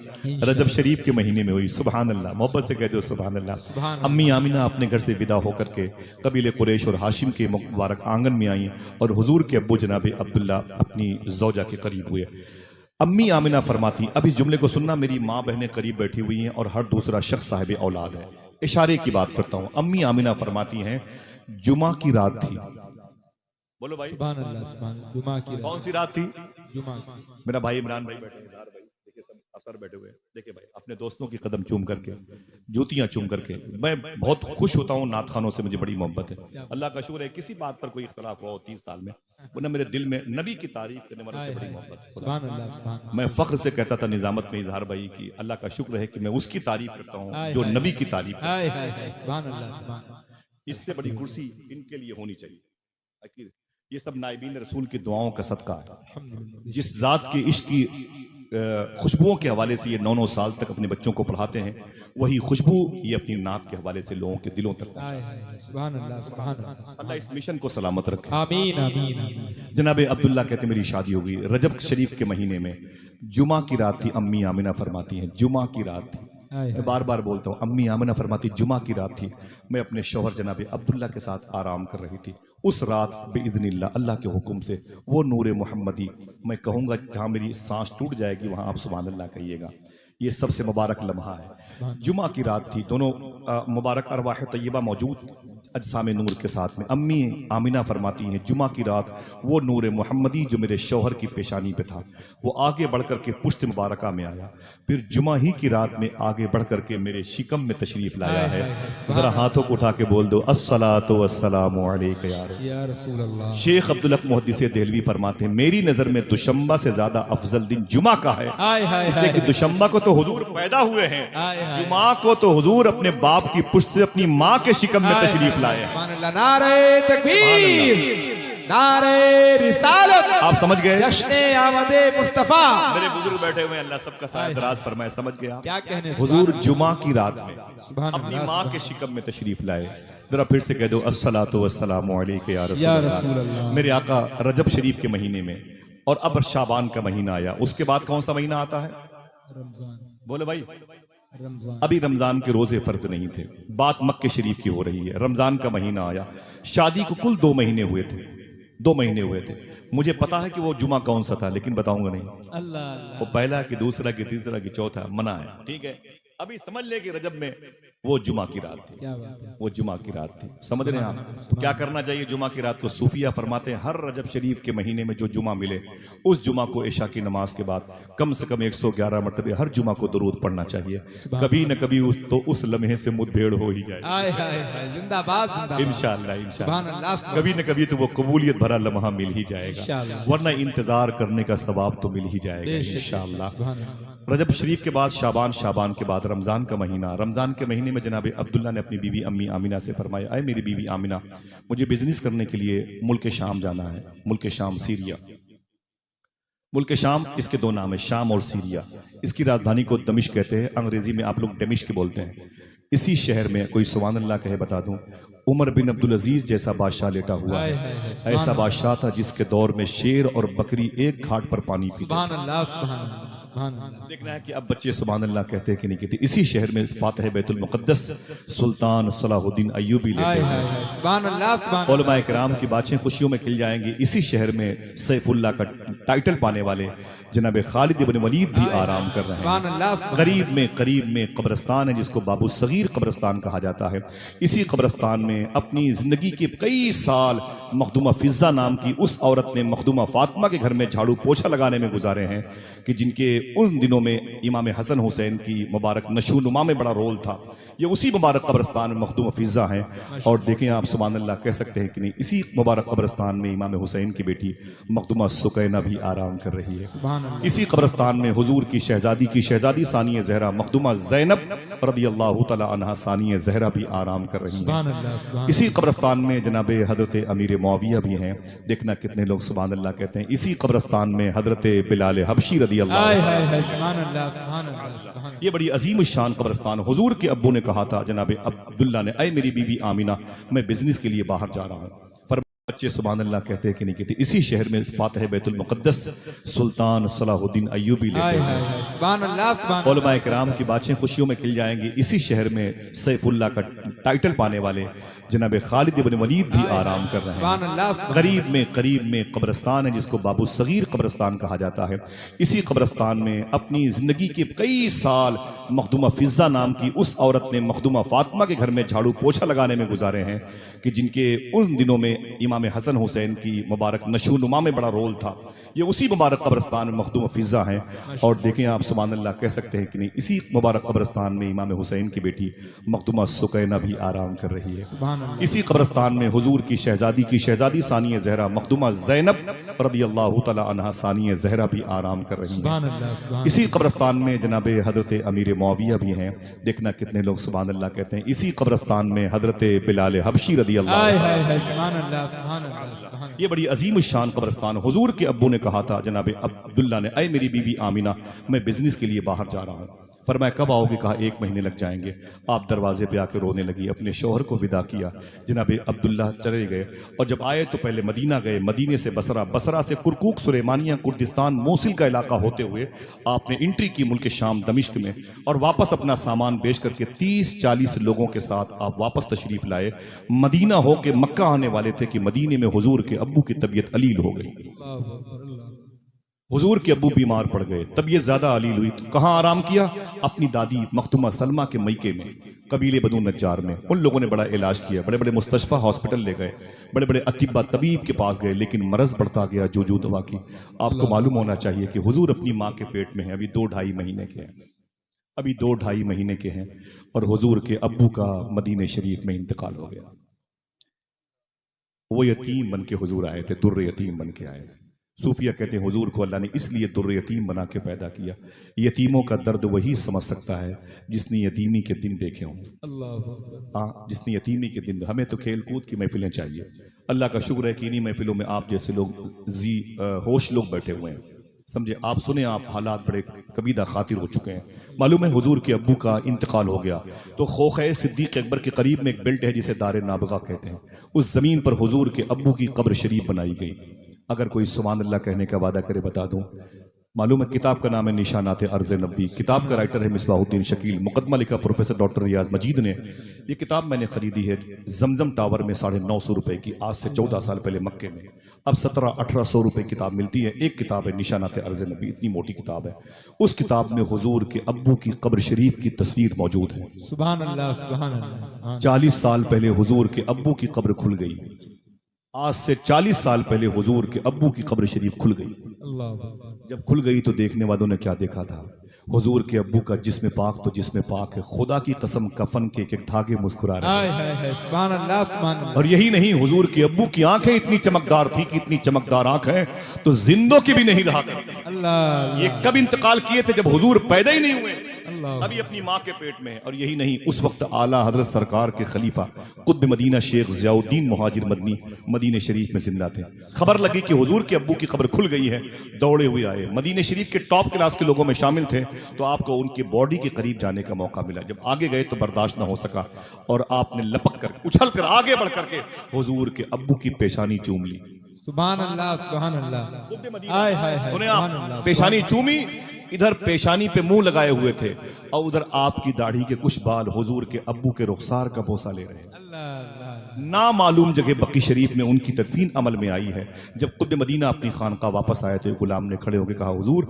रजब शरीफ के महीने में हुई। सुभान अल्लाह, मोहब्बत से कह दो सुभान अल्लाह। सुभान अम्मी आमिना अपने घर से विदा होकर के कबीले कुरैश और हाशिम के मुबारक आंगन में आई और हुजूर के अब्बू जनाब अब्दुल्ला अपनी जौजा के करीब हुए। अम्मी आमिना फरमाती, अब इस जुमले को सुनना, मेरी माँ बहनें करीब बैठी हुई हैं और हर दूसरा शख्स साहिब औलाद है। इशारे की बात करता हूँ। अम्मी आमिना फरमाती हैं जुमा की रात थी। बोलो भाई सुभान अल्लाह सुभान। जुमा की कौन सी रात थी? जुमा की। मेरा भाई इमरान भाई बैठे हैं, इजहार भाई, देखिए सब अफसर बैठे हुए हैं। देखिए भाई अपने दोस्तों की कदम चूम करके, जूतियां चूम करके, मैं बहुत खुश होता हूँ। नात खानों से मुझे बड़ी मोहब्बत है। अल्लाह का शुक्र है किसी बात पर कोई इख्तलाफ हुआ हो 30 साल में, वो ना मेरे दिल में नबी की तारीफ करने वालों से बड़ी मोहब्बत है। सुभान अल्लाह सुभान। मैं फख्र से कहता था निजामत में इजहार भाई की अल्लाह का शुक्र है कि मैं उसकी तारीफ करता हूँ जो नबी की तारीफ करता हाय हाय हाय, सुभान अल्लाह सुभान। है। इससे बड़ी कुर्सी इनके लिए होनी चाहिए। ये सब नाइबीन रसूल की दुआओं का सदका है। जिस जात के इश्क की खुशबुओं के हवाले से ये 9-9 साल तक अपने बच्चों को पढ़ाते हैं, वही खुशबू ये अपनी नात के हवाले से लोगों के दिलों तक हाय हाय, सुभान अल्लाह सुभान अल्लाह। अल्लाह इस मिशन को सलामत रखे। आमीन आमीन आमीन। जनाब अब्दुल्ला कहते मेरी शादी हो गई रजब शरीफ के महीने में, जुमा की रात थी। अम्मी आमिना फरमाती हैं जुमा की रात थी। मैं बार बार बोलता हूँ, अम्मी आमिना फरमाती जुमा की रात थी। मैं अपने शौहर जनाब अब्दुल्ला के साथ आराम कर रही थी। उस रात बेइज़्निल्लाह अल्लाह के हुक्म से वो नूर मोहम्मदी, मैं कहूँगा जहाँ मेरी सांस टूट जाएगी वहाँ आप सुभान अल्लाह कहिएगा। ये सबसे मुबारक लम्हा है। जुमा की रात थी, दोनों मुबारक अरवाह तय्यबा मौजूद अजसाम नूर के साथ में। अम्मी आमिना फरमाती हैं जुमा की रात वो नूर मोहम्मदी जो मेरे शौहर की पेशानी पे था, वो आगे बढ़ कर के पुश्त मुबारका में आया। फिर जुमा ही की रात में आगे बढ़ कर के मेरे शिकम में तशरीफ लाया है। जरा हाथों को उठा के बोल दो अस्सलातु वस्सलामु अलैका या रसूल अल्लाह। शेख अब्दुल हक मुहद्दिस देहलवी फरमाते हैं मेरी नजर में दुशंबा से ज्यादा अफजल दिन जुमा का है, इसलिए कि दुशंबा को तो हुजूर पैदा हुए हैं, जुमा को तो हुजूर अपने बाप की पुश्त से अपनी माँ के शिकम में तशरीफ लाए हैं। सुभान अल्लाह। नारे तकबीर, नारे रिसालत। आप समझ गए? जश्ने आमदे मुस्तफा। मेरे बुजुर्ग बैठे हुए अल्लाह सबका साथ दराज फरमाए। समझ गए? क्या कहने हुजूर जुमा की रात में सुभान अपनी अल्लाह, माँ के शिकम में तशरीफ लाए। जरा फिर से कह दो अस्सलातु वस्सलामु अलैका या रसूल अल्लाह। मेरे आका रजब शरीफ के महीने में, और अब शाबान का महीना आया, उसके बाद कौन सा महीना आता है? रमजान बोले भाई, रमजान अभी रमजान के रोजे फर्ज नहीं थे, बात मक्के शरीफ की हो रही है। रमजान का महीना आया, शादी को कुल 2 महीने हुए थे, 2 महीने हुए थे। मुझे पता है कि वो जुमा कौन सा था, लेकिन बताऊंगा नहीं। अल्लाह अल्लाह वो पहला कि दूसरा कि तीसरा कि चौथा मना है, ठीक है। अभी समझ ले कि रजब में वो जुमा की रात थी, क्या बात है। वो जुमा की रात थी, समझ रहे हैं आप। तो क्या करना चाहिए जुमा की रात को? सूफिया फरमाते हैं हर रजब शरीफ के महीने में जो जुमा मिले, उस जुमा को इशा की नमाज के बाद कम से कम 111 मरतबे हर जुमा को दरूद पढ़ना चाहिए। कभी न कभी उस लम्हे से मुठभेड़ हो ही जाए, आय हाय हाय, जिंदाबाद जिंदाबाद। इंशाअल्लाह सुभान अल्लाह, सुभान कभी न कभी तो वो कबूलियत भरा लम्हा मिल ही जाएगा, इंशाअल्लाह। वरना इंतजार करने का सवाब तो मिल ही जाएगा बेशक, इंशाअल्लाह। सुभान अल्लाह। रजब शरीफ के बाद शाबान, शाबान के बाद रमजान का महीना। रमजान के महीने में जनाब अब्दुल्ला ने अपनी बीवी अम्मी आमिना से फरमाया, अय मेरी बीवी आमिना, मुझे बिजनेस करने के लिए मुल्क शाम जाना है। मुल्क शाम सीरिया, मुल्क शाम इसके 2 नाम है, शाम और सीरिया। इसकी राजधानी को दमिश्क कहते हैं, अंग्रेजी में आप लोग डमिश्क बोलते हैं। इसी शहर में कोई सुभान अल्लाह कहे बता दूं, उमर बिन अब्दुल अजीज जैसा बादशाह लेटा हुआ हाय है। हाय हाय, सुभान ऐसा बादशाह था जिसके दौर में शेर और बकरी एक घाट पर पानी पीते। सुभान अल्लाह, सुभान अल्लाह, सुभान अल्लाह। देखना है कि अब बच्चे सुभान अल्लाह कहते हैं कि नहीं कहते। इसी शहर में फातिह बैतुल मुक़द्दस सुल्तान सलाहुद्दीन अय्यूबी हाय लेते हाय हैं। हाय, सुभान अल्लाह, सुभान अल्लाह। उलमाए किराम की बातें खुशियों में खिल जाएंगी। इसी शहर में सैफुल्लाह का टाइटल पाने वाले जनाब खालिद इब्न वलीद भी आराम कर रहे सुभान हैं। अल्लाह, सुभान करीब में कब्रिस्तान है जिसको बाबू सगीर कब्रिस्तान कहा जाता है। इसी कब्रिस्तान में अपनी जिंदगी के कई साल मखदूमा फिजा नाम की उस औरत ने मखदूमा फातिमा के घर में झाड़ू पोछा लगाने में गुजारे हैं, कि जिनके उन दिनों में इमाम हसन हुसैन की मुबारक नशोनुमा में बड़ा रोल था। ये उसी मुबारक कब्रिस्तान में मखदूमा फिजा हैं। और देखें आप सुभान अल्लाह कह सकते हैं कि नहीं, इसी मुबारक कब्रिस्तान में इमाम हुसैन की बेटी मखदूमा सुकैना भी आराम कर रही है। सुभान अल्लाह। इसी कब्रिस्तान में हुजूर की शहजादी सानिया जहरा मखदूमा ज़ैनब रदियल्लाहु तआला अन्हा सानिया जहरा भी आराम कर रही हैं। सुभान अल्लाह, सुभान इसी कब्रिस्तान में जनाब हजरत अमीर मुआविया भी हैं। देखना कितने लोग सुभान अल्लाह कहते हैं। इसी कब्रिस्तान में हजरत बिलाल हबशी रदियल्लाहु हाय हाय हाय, सुभान अल्लाह, सुभान अल्लाह, सुभान अल्लाह। ये बड़ी अजीम शान कब्रिस्तान। हुजूर के अब्बू ने कहा था जनाब अब्दुल्ला ने, अय मेरी बीवी आमिना, मैं बिजनेस के लिए बाहर जा रहा हूँ। बच्चे सुभान अल्लाह कहते हैं कि नहीं कहते। इसी शहर में फातिह बैतुल मुक़द्दस सुल्तान सलाहुद्दीन अय्यूबी लेते हाय हैं। हाय हाय, सुभान अल्लाह, सुभान अल्लाह। उलमाए किराम की बातें खुशियों में खिल जाएंगी। इसी शहर में सैफुल्लाह का टाइटल पाने वाले जनाब खालिद इब्न वलीद भी आराम कर रहे सुभान हैं। अल्लाह, सुभान करीब में कब्रिस्तान है जिसको बाबू सगीर कब्रिस्तान कहा जाता है। इसी कब्रिस्तान में अपनी जिंदगी के कई साल मखदूमा फिजा नाम की उस औरत ने मखदूमा फातिमा के घर में झाड़ू पोछा लगाने में गुजारे हैं, कि जिनके उन दिनों में इमाम हसन हुसैन की मुबारक नशोनुमा में बड़ा रोल था। ये उसी मुबारक कब्रिस्तान में मखदूम फिजा हैं। और देखें आप सुभान अल्लाह कह सकते हैं कि नहीं, इसी मुबारक कब्रिस्तान में इमाम हुसैन की बेटी मखदूमा सुकैना भी आराम कर रही है। सुभान अल्लाह। इसी कब्रिस्तान में हुजूर की शहजादी सानिया जहरा मखदूमा ज़ैनब रदियल्लाहु तआला अन्हा सानिया जहरा भी आराम कर रही हैं। सुभान अल्लाह, सुभान इसी कब्रिस्तान में जनाब हजरत अमीर मुआविया भी हैं। देखना कितने लोग सुभान अल्लाह कहते हैं। इसी कब्रिस्तान में हजरत बिलाल हबशी रदियल्लाहु हाय हाय हाय, सुभान अल्लाह, सुभान अल्लाह, सुभान अल्लाह। ये बड़ी अजीम शान कब्रिस्तान। हुजूर के अब्बू ने कहा था जनाब अब्दुल्ला ने, अय मेरी बीवी आमिना, मैं बिजनेस के लिए बाहर जा रहा हूँ। फरमाया कब आओगे? कहा 1 महीने लग जाएंगे। आप दरवाजे पे आके रोने लगी, अपने शौहर को विदा किया। जनाब अब्दुल्ला चले गए और जब आए तो पहले मदीना गए, मदीने से बसरा, बसरा से कुरकुक, सुलेमानिया, कुर्दिस्तान, मोसिल का इलाका होते हुए आपने एंट्री की मुल्क शाम दमिश्क में, और वापस अपना सामान बेच करके 30-40 लोगों के साथ आप वापस तशरीफ लाए। मदीना हो के मक्का आने वाले थे कि मदीने में हुजूर के अब्बू की तबीयत अलील हो गई। हुजूर के अब्बू बीमार पड़ गए, तबीयत ज्यादा अलील हुई तो कहाँ आराम किया? अपनी दादी मखदूमा सलमा के मैके में, कबीले बनु नज्जार में। उन लोगों ने बड़ा इलाज किया, बड़े बड़े मुस्तशफा हॉस्पिटल ले गए, बड़े बड़े अतिब्बा तबीब के पास गए, लेकिन मरज बढ़ता गया जूजू दवा की। आपको मालूम होना चाहिए कि हुजूर अपनी माँ के पेट में है, अभी 2-2.5 महीने के हैं, अभी 2-2.5 महीने के हैं, और हुजूर के अब्बू का मदीने शरीफ में इंतकाल हो गया। वो यतीम बन के हुजूर आए थे, दुर्र यतीम बन के आए। सूफिया कहते हैं हुजूर को अल्लाह ने इसलिए दुर्र यतीम बना के पैदा किया। यतीमों का दर्द वही समझ सकता है जिसने यतीमी के दिन देखे हों। हाँ, जिसने यतीमी के दिन। हमें तो खेल कूद की महफिलें चाहिए। अल्लाह का शुक्र है कि इन्हीं महफिलों में आप जैसे लोग होश लोग बैठे हुए हैं। समझे, आप सुने, आप हालात बड़े कबीदा खातिर हो चुके हैं। मालूम है हुजूर के अब्बू का इंतकाल हो गया तो खोखे सिद्दीक अकबर के करीब में एक बेल्ट है जिसे दारे नाबगा कहते हैं, उस जमीन पर हुजूर के अब्बू की कब्र शरीफ बनाई गई। अगर कोई सुभान अल्लाह कहने का वादा करे, बता दूं, मालूम है किताब का नाम है निशानात अर्ज़ नबवी। किताब का राइटर है मिसबाहुद्दीन शकील। मुकदमा लिखा प्रोफेसर डॉक्टर रियाज मजीद ने। ये किताब मैंने खरीदी है जमजम टावर में 950 रुपए की, आज से 14 साल पहले मक्के में। अब 1700-1800 रुपए किताब मिलती है। एक किताब है निशानात अर्ज़ नबवी, इतनी मोटी किताब है। उस किताब में हुजूर के अब्बू की कब्र शरीफ की तस्वीर मौजूद है। सुभान अल्लाह, सुभान अल्लाह। 40 साल पहले हुजूर के अब्बू की कब्र खुल गई। आज से 40 साल पहले हुजूर के अब्बू की कब्र शरीफ खुल गई। अल्लाह। जब खुल गई तो देखने वालों ने क्या देखा था? हुजूर के अब्बू का जिस्म पाक तो जिस्म पाक है, खुदा की कसम कफन के एक धागे मुस्कुरा रहे हाय हैं। हाय हाय, सुभान अल्लाह, सुभान अल्लाह। और यही नहीं, हुजूर के अब्बू की आंखें इतनी चमकदार थी कि इतनी चमकदार आंखें तो जिंदों की भी नहीं रहा करती। अल्लाह। ये कब इंतकाल किए थे? जब हुजूर पैदा ही नहीं हुए, अल्लाह। अभी अपनी माँ के पेट में। और यही नहीं, उस वक्त आला हजरत सरकार के खलीफा कुतुब मदीना शेख ज़ियाउद्दीन मुहाजिर मदनी मदीने शरीफ में जिंदा थे। खबर लगी कि हुजूर के अब्बू की कब्र खुल गई है, दौड़े हुए आए। मदीने शरीफ के टॉप क्लास के लोगों में शामिल थे, तो आपको उनकी बॉडी के करीब जाने का मौका मिला। जब आगे गए तो बर्दाश्त न हो सका और आपने लपक कर उछल कर आगे बढ़ करके हुजूर के अब्बू की पेशानी चूम ली। सुभान अल्लाह, सुभान अल्लाह। हाय हाय हाय, सुने सुभान आप, अल्लाह। पेशानी चूमी, इधर पेशानी पे मुंह लगाए हुए थे और उधर आपकी दाढ़ी के कुछ बाल हुजूर के अब्बू के रुखसार का बोसा ले रहे हैं। अल्लाह अल्लाह। ना मालूम जगह बक्की शरीफ में उनकी तदफीन अमल में आई है। जब कुतुब मदीना अपनी खानका वापस आए तो एक गुलाम ने खड़े होकर कहा, हुजूर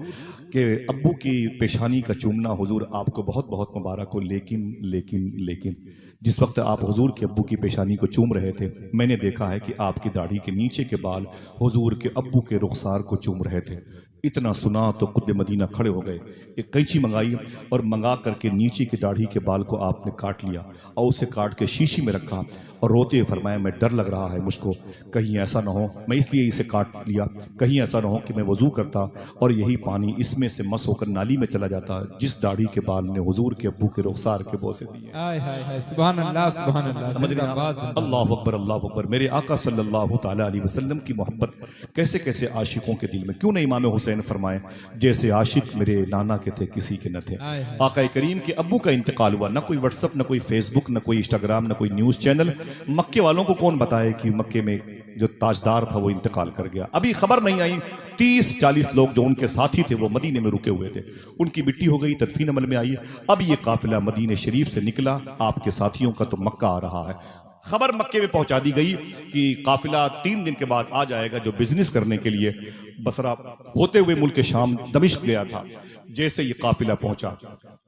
के अब्बू की पेशानी का चूमना हुजूर आपको बहुत बहुत मुबारक हो, लेकिन लेकिन लेकिन जिस वक्त आप हुजूर के अब्बू की पेशानी को चूम रहे थे, मैंने देखा है कि आपकी दाढ़ी के नीचे के बाल हुजूर के अब्बू के रुखसार को चूम रहे थे। इतना सुना तो कुतुब मदीना खड़े हो गए, एक कैंची मंगाई और मंगा करके नीचे की दाढ़ी के बाल को आपने काट लिया और उसे काट के शीशी में रखा और रोते हुए फरमाया, मैं डर लग रहा है मुझको, कहीं ऐसा ना हो, मैं इसलिए इसे काट लिया, कहीं ऐसा ना हो कि मैं वजू करता और यही पानी इसमें से मस होकर नाली में चला जाता जिस दाढ़ी के बाल ने हुजूर के अब्बू के रुखसार के बोसे दिए। हाय हाय हाय, सुभान अल्लाह, सुभान अल्लाह। समझ रहे हैं जिंदाबाद, आप? जिंदाबाद। अल्लाह अकबर, अल्लाह अकबर। मेरे आका सल्लल्लाहु ताला अलैहि वसल्लम की मोहब्बत कैसे कैसे आशिकों के दिल में। क्यों नहीं इमाम हुसैन फरमाए, जैसे आशिक मेरे नाना के थे किसी के न थे। आका करीम के अब्बू का इंतकाल हुआ, न कोई व्हाट्सअप, न कोई फेसबुक, न कोई इंस्टाग्राम, न कोई न्यूज चैनल। मक्के वालों को कौन बताए कि मक्के में जो ताजदार था वो इंतकाल कर गया। अभी खबर नहीं आई। 30-40 लोग जो उनके साथी थे वो मदीने में रुके हुए थे, उनकी मिट्टी हो गई, तदफीन अमल में आई। अब ये काफिला मदीने शरीफ से निकला, आपके साथियों का तो मक्का आ रहा है। खबर मक्के में पहुंचा दी गई कि काफिला 3 दिन के बाद आ जाएगा, जो बिजनेस करने के लिए बसरा होते हुए मुल्क शाम दमिश्क गया था। जैसे ये काफिला पहुंचा,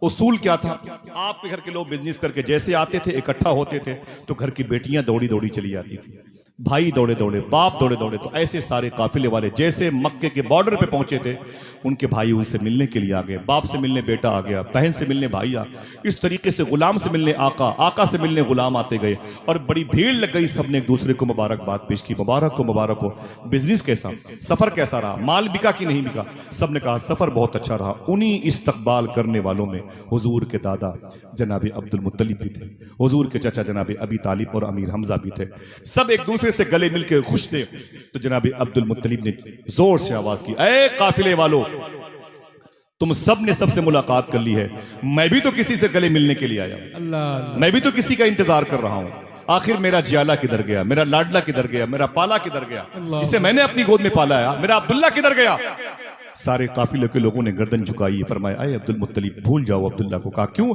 उसूल क्या था? आपके घर के लोग बिजनेस करके जैसे आते थे, इकट्ठा होते थे, तो घर की बेटियां दौड़ी दौड़ी चली जाती थी, भाई दौड़े दौड़े, बाप दौड़े दौड़े। तो ऐसे सारे काफिले वाले जैसे मक्के के बॉर्डर पे पहुंचे थे, उनके भाई उनसे मिलने के लिए आ गए। बाप से मिलने बेटा आ गया, बहन से मिलने भाई आ, इस तरीके से गुलाम से मिलने आका, आका से मिलने गुलाम आते गए और बड़ी भीड़ लग गई। सबने एक दूसरे को मुबारकबाद पेश की, मुबारक हो, मुबारक हो। बिजनेस कैसा, सफर कैसा रहा, माल बिका कि नहीं बिका? सबने कहा सफर बहुत अच्छा रहा। उन्हीं इस्तकबाल करने वालों में हुजूर के दादा जनाब अब्दुल मुत्तलिब भी थे, हुजूर के चाचा जनाब अबी तालिब और अमीर हमजा भी थे। सब एक दूसरे से गले मिलकर खुश थे। तो जनाब अब्दुल मुत्तलिब ने जोर से आवाज की, ऐ काफिले वालों, तुम सब ने सबसे मुलाकात कर ली है, मैं भी तो किसी से गले मिलने के लिए आया, अल्लाह। मैं भी तो किसी का इंतजार कर रहा हूं। आखिर मेरा जियाला किधर गया, मेरा लाडला किधर गया, मेरा पाला किधर गया, जिसे मैंने अपनी गोद में पाला है, मेरा अब्दुल्ला किधर गया? सारे काफिले के लोगों ने गर्दन झुकाई, फरमाया, आए अब्दुल मुत्तलिब, भूल जाओ अब्दुल्ला को। कहा क्यों?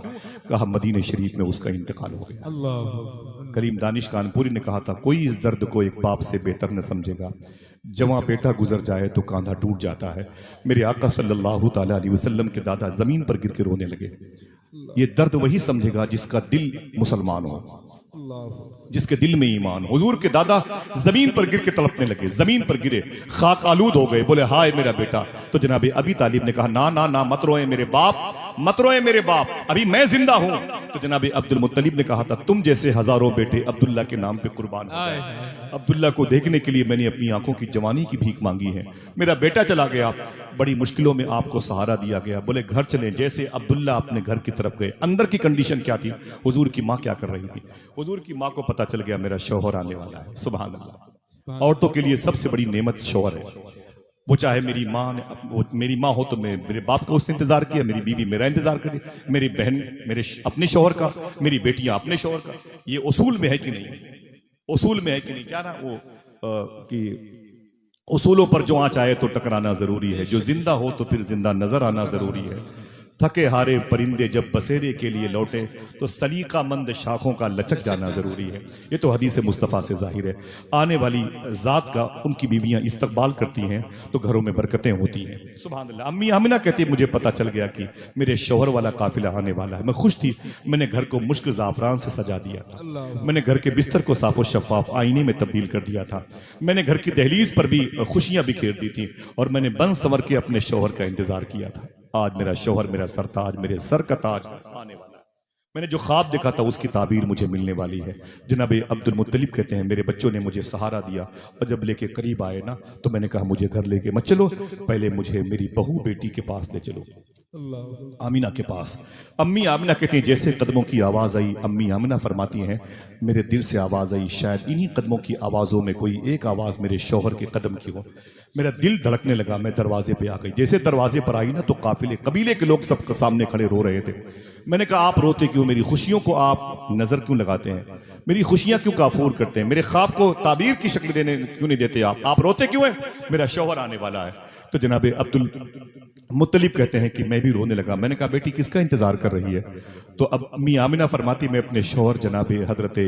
कहा मदीने शरीफ में उसका इंतकाल हो गया। अल्लाह। करीम दानिश कानपुरी ने कहा था, कोई इस दर्द को एक बाप से बेहतर न समझेगा, जवां बेटा गुजर जाए तो कांधा टूट जाता है। मेरे आका सल्लल्लाहु ताला अलैहि वसल्लम के दादा जमीन पर गिर के रोने लगे। ये दर्द वही समझेगा जिसका दिल मुसलमान हो, जिसके दिल में ईमान। हुजूर के दादा जमीन पर गिर के तड़पने लगे, जमीन पर गिरे, खाक आलूद हो गए, बोले हाय मेरा बेटा। तो जनाब अबी तालिब ने कहा, ना ना ना, मत रोए मेरे बाप, मत रोए मेरे बाप, अभी मैं जिंदा हूं। तो जनाब अब्दुल मुत्तलिब ने कहा था, तुम जैसे हजारों बेटे अब्दुल्ला के नाम पे कुर्बान हो गए। अब्दुल्ला को देखने के लिए मैंने अपनी आंखों की जवानी की भीख मांगी है। मेरा बेटा चला गया, बड़ी मुश्किलों में आपको सहारा दिया गया। बोले घर चले। जैसे अब्दुल्ला अपने घर की तरफ गए, अंदर की कंडीशन क्या थी? हुजूर की माँ क्या कर रही थी? हुजूर की माँ को पता चल गया मेरा शौहर आने वाला है। सुभान अल्लाह। औरतों के लिए सबसे बड़ी नेमत शौहर है। वो चाहे मेरी माँ ने, मेरी माँ हो तो मेरे बाप का उसने इंतजार किया, मेरी बीवी मेरा इंतजार करी, मेरी बहन मेरे अपने शौहर का, मेरी बेटियां अपने शौहर का। ये उसूल में है कि नहीं? उसूल में है कि नहीं? क्या ना वो कि उसूलों पर जो आँच आए तो टकराना जरूरी है, जो जिंदा हो तो फिर जिंदा नजर आना जरूरी है। थके हारे परिंदे जब बसेरे के लिए लौटे तो सलीकामंद शाखों का लचक जाना जरूरी है। ये तो हदीस मुस्तफ़ा से जाहिर है। आने वाली ज़ात का उनकी बीवियां इस्तकबाल करती हैं तो घरों में बरकतें होती हैं। सुभान अल्लाह। अम्मी आमिना कहती, मुझे पता चल गया कि मेरे शौहर वाला काफिला आने वाला है। मैं खुश थी। मैंने घर को मुश्क ज़ाफ़रान से सजा दिया था। मैंने घर के बिस्तर को साफ़ो शफ़ाफ आईने में तब्दील कर दिया था। मैंने घर की दहलीज पर भी खुशियां बिखेर दी थी और मैंने बन संवर के अपने शौहर का इंतजार किया था। आज मेरा शौहर, मेरा सरताज, मेरे सर का ताज आने वाला है। मैंने जो ख्वाब देखा था उसकी ताबीर मुझे मिलने वाली है। जनाब अब्दुल मुत्तलिब कहते हैं, मेरे बच्चों ने मुझे सहारा दिया और जब लेके करीब आए ना तो मैंने कहा मुझे घर लेके मत चलो, पहले मुझे मेरी बहू बेटी के पास ले चलो, आमिना के पास। अम्मी आमिना कहती हैं, जैसे कदमों की आवाज़ आई, अम्मी आमिना फरमाती हैं, मेरे दिल से आवाज़ आई, शायद इन्हीं कदमों की आवाज़ों में कोई एक आवाज़ मेरे शौहर के कदम की हो। मेरा दिल धड़कने लगा। मैं दरवाजे पे आ गई। जैसे दरवाजे पर आई ना तो काफिले कबीले के लोग सब सामने खड़े रो रहे थे। मैंने कहा, आप रोते क्यों? मेरी खुशियों को आप नजर क्यों लगाते हैं? मेरी खुशियां क्यों काफूर करते हैं? मेरे ख्वाब को ताबीर की शक्ल देने क्यों नहीं देते आप रोते क्यों हैं? मेरा शौहर आने वाला है। तो जनाब अब्दुल मुत्तलिब कहते हैं कि मैं भी रोने लगा। मैंने कहा, बेटी किसका इंतजार कर रही है? तो अब अम्मी आमिना फरमाती, मैं अपने शौहर जनाब हजरत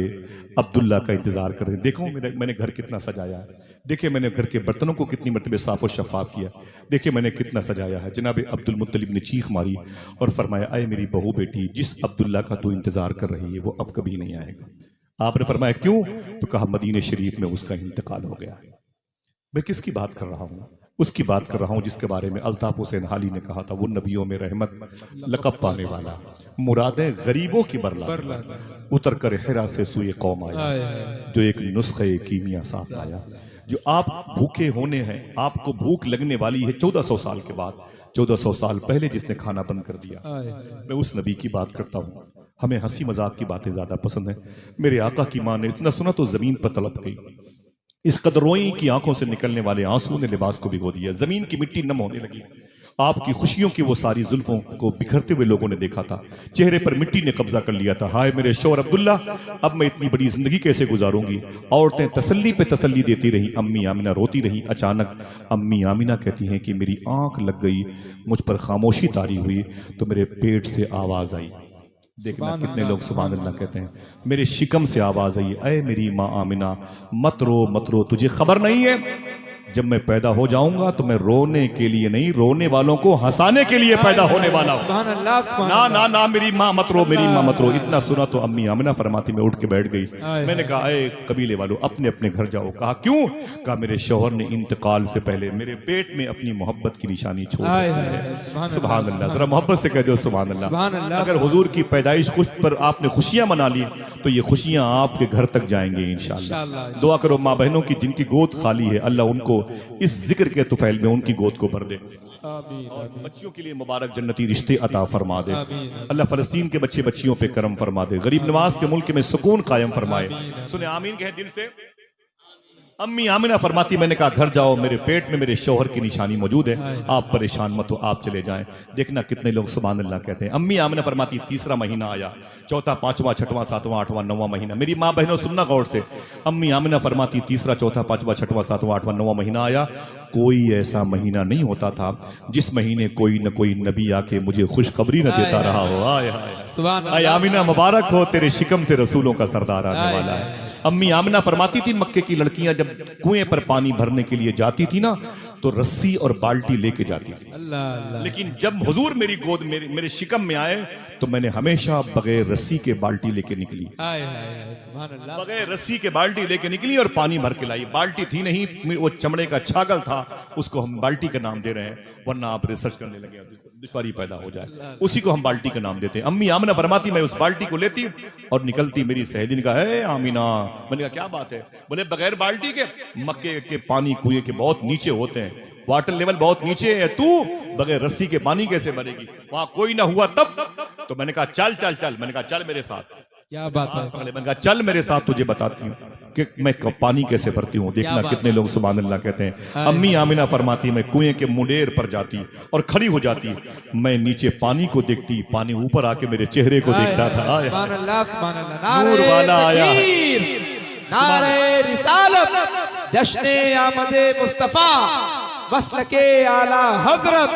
अब्दुल्ला का इंतजार कर रही हूँ। देखो मैंने घर कितना सजाया है, देखिए मैंने घर के बर्तनों को कितनी मरतबे साफ और शफाफ किया, देखिए मैंने कितना सजाया है। जनाब अब्दुल मुत्तलिब ने चीख मारी और फरमाया, अय मेरी बहू बेटी, जिस अब्दुल्ला का तू इंतजार कर रही है वो अब कभी नहीं आएगा। आपने फरमाया, क्यों? तो कहा, मदीने शरीफ में उसका इंतकाल हो गया है। मैं किसकी बात कर रहा हूँ? उसकी बात कर रहा हूँ जिसके बारे में अल्ताफ हुसैन हाली ने कहा था, वो नबियों में रहमत लक़ब पाने वाला, मुरादें गरीबों की बरला, उतर कर हिरा से सुए कौम आया, जो एक नुस्खे कीमिया साथ आया। जो आप भूखे होने हैं, आपको भूख लगने वाली है 1400 साल के बाद, 1400 साल पहले जिसने खाना बंद कर दिया, मैं उस नबी की बात करता हूँ। हमें हंसी मजाक की बातें ज्यादा पसंद है। मेरे आका की माँ ने इतना सुना तो जमीन पर तड़प गई। इस कदर रोई की आंखों से निकलने वाले आंसू ने लिबास को भिगो दिया। जमीन की मिट्टी नम होने लगी। आपकी खुशियों की वो सारी जुल्फों को बिखरते हुए लोगों ने देखा था। चेहरे पर मिट्टी ने कब्जा कर लिया था। हाय मेरे शौहर अब्दुल्ला, अब मैं इतनी बड़ी जिंदगी कैसे गुजारूंगी? औरतें तसल्ली पे तसल्ली देती रही, अम्मी आमिना रोती रही। अचानक अम्मी आमिना कहती हैं कि मेरी आंख लग गई, मुझ पर खामोशी तारी हुई तो मेरे पेट से आवाज आई। देखना कितने लोग सुभान अल्लाह कहते हैं। मेरे शिकम से आवाज आई, अय मेरी माँ आमिना, मत रो, तुझे खबर नहीं है जब मैं पैदा हो जाऊंगा तो मैं रोने के लिए नहीं, रोने वालों को हंसाने के लिए पैदा होने वाला हूं। ना ना ना मेरी माँ मत रो, मेरी माँ मत रो। इतना सुना तो अम्मी आमिना फरमाती, मैं उठ के बैठ गई। मैंने कहा, अय कबीले वालों, अपने अपने घर जाओ। कहा, क्यों? कहा, मेरे शौहर ने इंतकाल से पहले मेरे पेट में अपनी मोहब्बत की निशानी छोड़ दी है। सुभान अल्लाह। जरा मोहब्बत से कह दो सुभान अल्लाह। अगर हुजूर की पैदाइश पर आपने खुशियां मना ली तो ये खुशियां आपके घर तक जाएंगे इंशाअल्लाह। दुआ करो माँ बहनों की जिनकी गोद खाली है, अल्लाह उनको इस जिक्र के तुफैल में उनकी गोद को भर दे। और बच्चियों के लिए मुबारक जन्नती रिश्ते अता फरमा दे। अल्लाह फलस्तीन के बच्चे बच्चियों पे करम फरमा दे। गरीब नवाज के मुल्क में सुकून कायम फरमाए। सुने आमीन कहे दिल से। अम्मी आमिना फरमाती, मैंने कहा घर जाओ, मेरे पेट में मेरे शौहर की निशानी मौजूद है, आप परेशान मत हो, आप चले जाएं। देखना कितने लोग सुभान अल्लाह कहते हैं। अम्मी आमिना फरमाती, तीसरा महीना आया, चौथा, पांचवा, छठवां, सातवां, आठवां, नौवां महीना। मेरी माँ बहनों सुनना गौर से। अम्मी आमिना फरमाती, तीसरा, चौथा, पांचवा, छठवां, सातवां, आठवां, नौवां महीना आया। कोई ऐसा महीना नहीं होता था जिस महीने कोई न कोई नबी आके मुझे खुशखबरी न देता रहा हो। आय आमिना मुबारक हो, तेरे शिकम से रसूलों का सरदार आने वाला है। अम्मी आमिना फरमाती थी, मक्के की लड़कियां जब कुएं पर पानी भरने के लिए जाती थी ना तो रस्सी और बाल्टी लेके जाती थी। लेकिन जब हुजूर मेरी गोद मेरे शिकम में आए तो मैंने हमेशा बगैर रस्सी के बाल्टी लेके निकली। बगैर रस्सी के बाल्टी लेके निकली और पानी भर के लाई। बाल्टी थी नहीं, वो चमड़े का छागल था, उसको हम बाल्टी का नाम दे रहे हैं, वरना आप रिसर्च करने लगे दुश्वारी पैदा हो जाए। उसी को हम बाल्टी का नाम देते हैं। अम्मी आमिना फरमाती, मैं उस बाल्टी को लेती और निकलती। मेरी सहेली ने कहा, है आमिना। मैंने कहा, क्या बात है? बोले, बगैर बाल्टी के मक्के के पानी कुएं के बहुत नीचे होते हैं, वाटर लेवल बहुत नीचे है, तू बगैर रस्सी के पानी कैसे भरेगी? वहां कोई ना हुआ तब। तो मैंने कहा, चल चल चल। मैंने कहा, चल मेरे साथ। क्या बात है? मैंने कहा, चल मेरे साथ, तुझे बताती हूँ कि मैं पानी कैसे भरती हूँ। देखना कितने लोग सुभान अल्लाह कहते हैं। अम्मी आमिना फरमाती, मैं कुएं के मुंडेर पर जाती और खड़ी हो जाती। मैं नीचे पानी को देखती, पानी ऊपर आके मेरे चेहरे को देखता था। सुभान अल्लाह, सुभान अल्लाह। नूर वाला आया है। नारे रिसालत, जश्ने आमदे मुस्तफा वस्ल के आला हजरत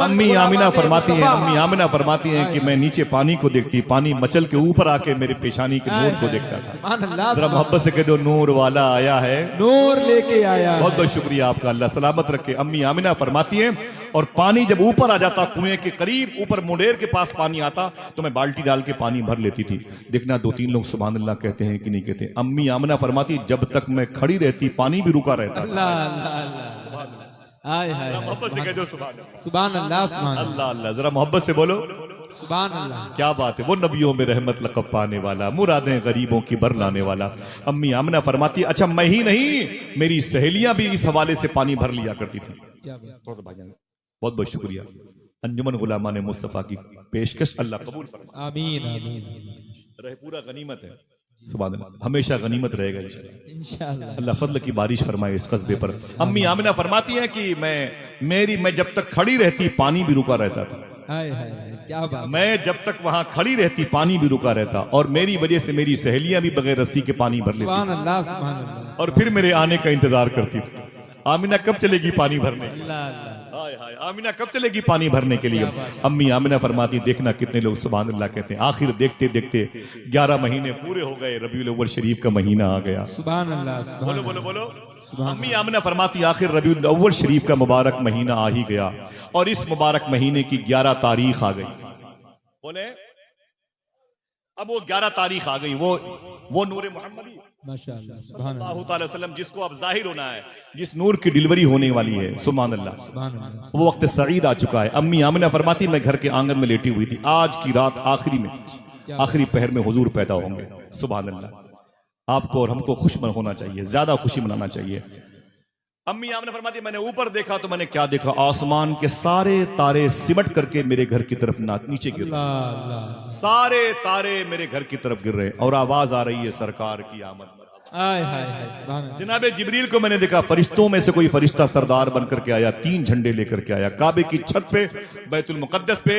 अम्मी आमिना फरमाती हैं, अम्मी आमिना फरमाती हैं कि मैं नीचे पानी को देखती, पानी मचल के ऊपर आके मेरे पेशानी के नूर को देखता था। जरा मोहब्बत से कह दो, नूर वाला आया है, नूर लेके आया। बहुत बहुत शुक्रिया आपका, अल्लाह सलामत रखे। अम्मी आमिना फरमाती हैं और पानी जब ऊपर आ जाता, कुएं के करीब ऊपर मुंडेर के पास पानी आता, तो मैं बाल्टी डाल के पानी भर लेती थी। देखना 2-3 लोग सुभान अल्लाह कहते हैं कि नहीं कहते। अम्मी आमिना फरमाती जब तक मैं खड़ी रहती पानी भी रुका रहता। मोहब्बत से कह दो सुभान अल्लाह, सुभान अल्लाह अल्लाह, जरा मोहब्बत से बोलो सुभान अल्लाह। क्या बात है, वो नबियों में रहमत लक़ब पाने वाला, मुरादें गरीबों की बर लाने वाला। अम्मी आमिना फरमाती अच्छा मैं ही नहीं, मेरी सहेलियां भी इस हवाले से पानी भर लिया करती थी। बहुत बहुत शुक्रिया। अंजुमन गुलामान मुस्तफ़ा की पेशकश अल्लाह कबूल फरमाए। आमीन आमीन। रहे पूरा गनीमत है, सुभान अल्लाह, हमेशा गनीमत रहेगा इंशाअल्लाह। अल्लाह फजल की बारिश फरमाए इस कस्बे पर। अम्मी आमिना फरमाती है कि मैं जब तक खड़ी रहती पानी भी रुका रहता था। क्या बात। मैं जब तक वहां खड़ी रहती पानी भी रुका रहता, और मेरी वजह से मेरी सहेलियां भी बगैर रस्सी के पानी भर लेती। सुभान अल्लाह, सुभान अल्लाह। और फिर मेरे आने का इंतजार करती थी, आमिना कब चलेगी पानी भरने। हाय हाय, आमिना कब चलेगी पानी भरने के लिए। अम्मी आमिना फरमाती देखना कितने लोग सुभान अल्लाह कहते हैं। आखिर देखते देखते 11 महीने पूरे हो गए, रबीउल अव्वल शरीफ का महीना आ गया। सुभान अल्लाह, बोलो बोलो बोलो। अम्मी आमिना फरमाती आखिर रबीउल अव्वल शरीफ का मुबारक महीना आ ही गया, और इस मुबारक महीने की 11 तारीख आ गई। बोले अब वो 11 तारीख आ गई, वो नूर मोहम्मदी माशाअल्लाह, सुभान अल्लाह, सल्लल्लाहु अलैहि वसल्लम, जिसको अब जाहिर होना है, जिस नूर की डिलीवरी होने वाली है, सुभान अल्लाह, सुभान अल्लाह। वो वक्त सईद आ चुका है। अम्मी आमिना फरमाती मैं घर के आंगन में लेटी हुई थी, आज की रात आखिरी पहर में हुजूर पैदा होंगे। सुभान अल्लाह, आपको और हमको खुश होना चाहिए, ज्यादा खुशी मनाना चाहिए। अम्मी आमिना फरमाती मैंने ऊपर देखा तो मैंने क्या देखा, आसमान के सारे तारे सिमट करके मेरे घर की तरफ नीचे गिर रहे, सारे तारे मेरे घर की तरफ गिर रहे, और आवाज आ रही है सरकार की आमद। जनाबे जिब्रील को मैंने देखा, फरिश्तों में से कोई फरिश्ता सरदार बनकर के आया, 3 झंडे लेकर के आया, काबे की छत पे, बैतुल मुकद्दस पे,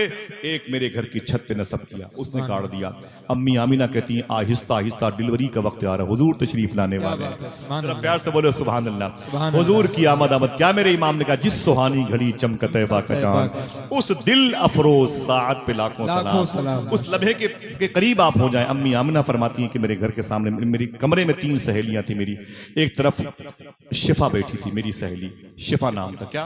एक मेरे घर की छत पे नस्ब किया, उसने काट दिया। अम्मी आमिना कहती हैं आहिस्ता आहिस्ता डिलीवरी का वक्त आ रहा, हुजूर तशरीफ लाने वाले हैं। प्यार से बोलो सुभान अल्लाह। हुजूर की आमद आमद। क्या मेरे इमाम ने कहा, जिस सुहानी घड़ी चमकत है का चांद, उस दिल अफरोज सात पे लाखों सलाम, उस लम्हे के करीब आप हो जाए। अम्मी आमिना फरमाती हैं कि मेरे घर के सामने मेरी कमरे में 3 सहेलियां थी मेरी, एक तरफ शिफा बैठी थी, मेरी सहेली शिफा नाम था। क्या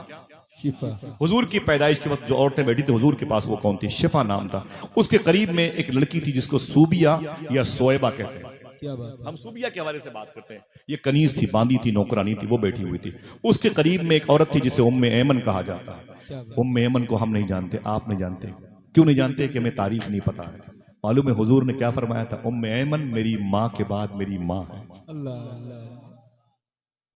शिफा? हुजूर की पैदाइश के वक्त जो औरतें बैठी थी हुजूर के पास, वो कौन थी? शिफा नाम था। उसके करीब में एक लड़की थी जिसको सूबिया या सोएबा कहते हैं। क्या बात? हम सूबिया के हवाले से बात करते हैं। ये कनीज थी, बांदी थी, नौकरानी थी, वो बैठी हुई थी। उसके करीब में एक औरत थी जिसे उम्मे ऐमन कहा जाता है। उम्मे ऐमन को हम नहीं जानते, आप नहीं जानते। क्यों नहीं जानते? कि हमें तारीख नहीं पता है। मालूम है हुजूर ने क्या फरमाया था? उम्मे ऐमन मेरी माँ के बाद मेरी माँ है। अल्लाह